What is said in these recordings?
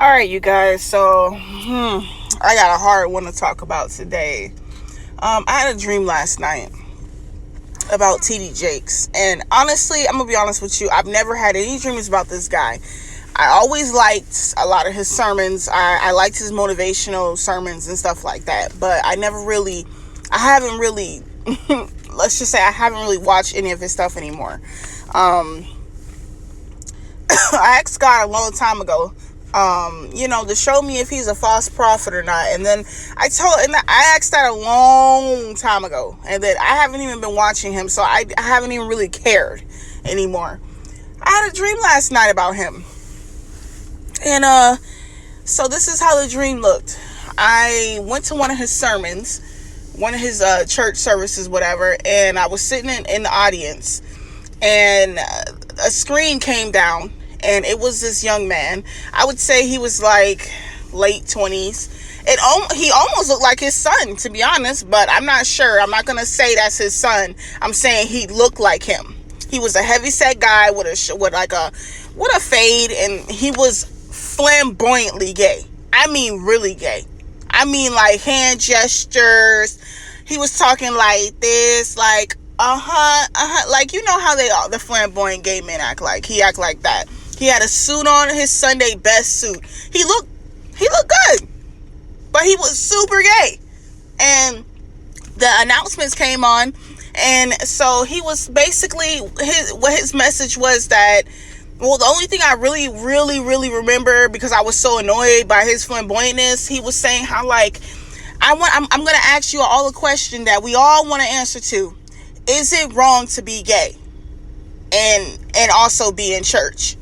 All right, you guys. So, I got a hard one to talk about today. I had a dream last night about T.D Jakes, and honestly, I'm gonna be honest with you. I've never had any dreams about this guy. I always liked a lot of his sermons. I liked his motivational sermons and stuff like that. But I haven't really, let's just say I haven't really watched any of his stuff anymore. I asked God a long time ago, to show me if he's a false prophet or not. And then I asked that a long time ago, and then I haven't even been watching him, so I haven't even really cared anymore. I had a dream last night about him. And, so this is how the dream looked. I went to one of his sermons, one of his, church services, whatever, and I was sitting in the audience, and a screen came down, and it was this young man. I would say he was like late 20s. He almost looked like his son, to be honest, but I'm not sure. I'm not going to say that's his son. I'm saying he looked like him. He was a heavyset guy with a fade, and he was flamboyantly gay. I mean, really gay. I mean, like hand gestures. He was talking like this, like, like, you know how the flamboyant gay men act like. He act like that. He had a suit on, his Sunday best suit. He looked good, but he was super gay. And the announcements came on, and so he was basically, his message was that, well, the only thing I really, really, really remember, because I was so annoyed by his flamboyantness, he was saying how, like, I'm going to ask you all a question that we all want to answer to. Is it wrong to be gay and also be in church?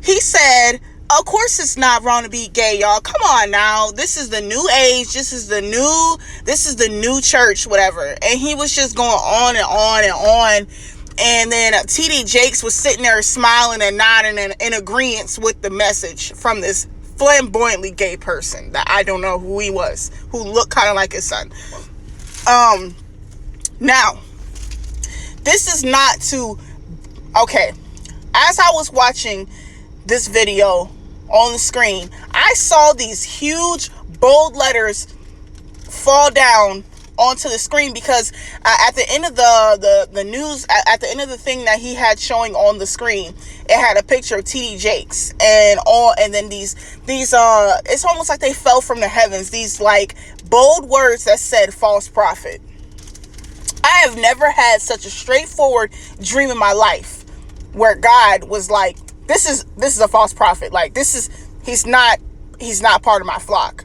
He said, of course it's not wrong to be gay, y'all. Come on now. This is the new age. This is the new church, whatever. And he was just going on and on and on. And then T.D. Jakes was sitting there smiling and nodding in agreement with the message from this flamboyantly gay person that I don't know who he was, who looked kind of like his son. Now, this is not to, okay, as I was watching this video on the screen, I saw these huge bold letters fall down onto the screen, because at the end of the news, at the end of the thing that he had showing on the screen, it had a picture of T.D. Jakes and then these it's almost like they fell from the heavens, these like bold words that said false prophet. I have never had such a straightforward dream in my life where God was like, this is a false prophet. Like, he's not part of my flock.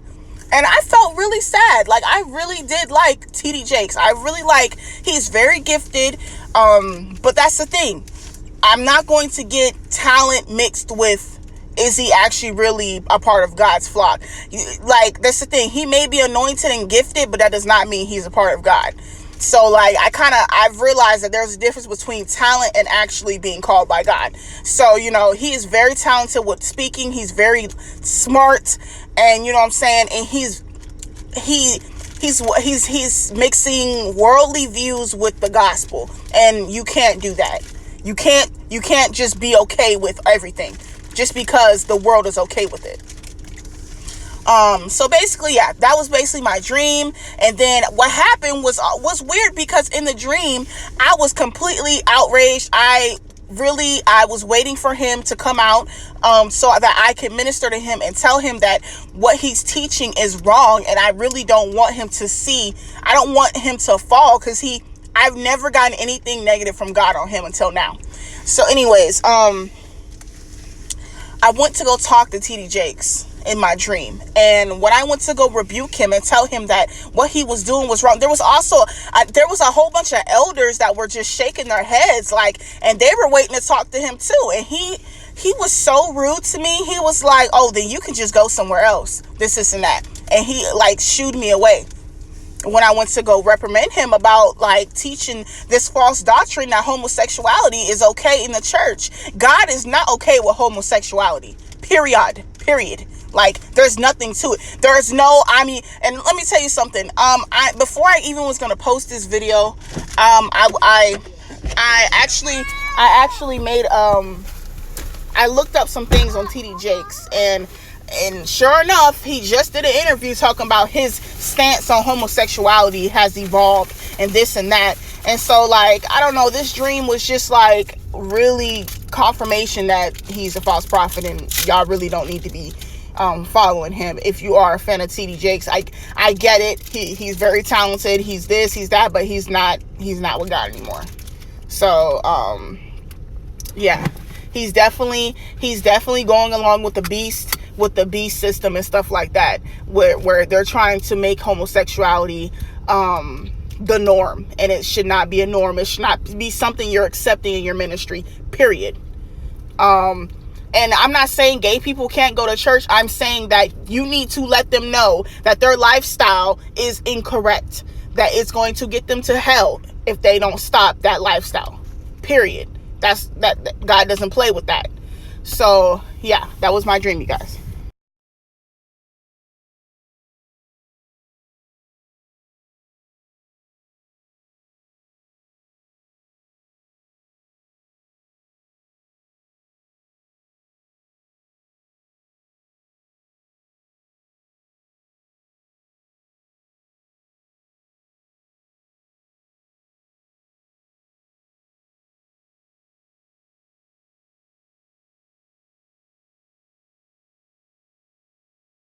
And I felt really sad. Like, I really did like T.D. Jakes. He's very gifted. But that's the thing. I'm not going to get talent mixed with, is he actually really a part of God's flock? Like, that's the thing. He may be anointed and gifted, but that does not mean he's a part of God. So, like, I've realized that there's a difference between talent and actually being called by God. So, he is very talented with speaking. He's very smart, and you know what I'm saying? And he's mixing worldly views with the gospel, and you can't do that. You can't just be okay with everything just because the world is okay with it. So basically, yeah, that was basically my dream. And then what happened was weird, because in the dream, I was completely outraged. I was waiting for him to come out, so that I could minister to him and tell him that what he's teaching is wrong. And I really don't want him I don't want him to fall, because I've never gotten anything negative from God on him until now. So anyways, I went to go talk to T.D. Jakes in my dream, and when I went to go rebuke him and tell him that what he was doing was wrong, there was a whole bunch of elders that were just shaking their heads, like, and they were waiting to talk to him too. And he was so rude to me. He was like, oh, then you can just go somewhere else, this and that. And he like shooed me away when I went to go reprimand him about like teaching this false doctrine that homosexuality is okay in the church. God is not okay with homosexuality, period. Like, there's nothing to it. There's no, and let me tell you something. Before I even was going to post this video, I actually made, I looked up some things on T.D. Jakes, and And sure enough, he just did an interview talking about his stance on homosexuality has evolved and this and that. And so, like, I don't know, this dream was just like really confirmation that he's a false prophet and y'all really don't need to be following him. If you are a fan of T.D. Jakes, I get it. He's very talented. He's this, he's that, but he's not with God anymore. So, yeah, he's definitely going along with the beast system and stuff like that, where they're trying to make homosexuality the norm, and it should not be a norm. It should not be something you're accepting in your ministry, period. And I'm not saying gay people can't go to church. I'm saying that you need to let them know that their lifestyle is incorrect, that it's going to get them to hell if they don't stop that lifestyle, period. That God doesn't play with that. So yeah, that was my dream, you guys.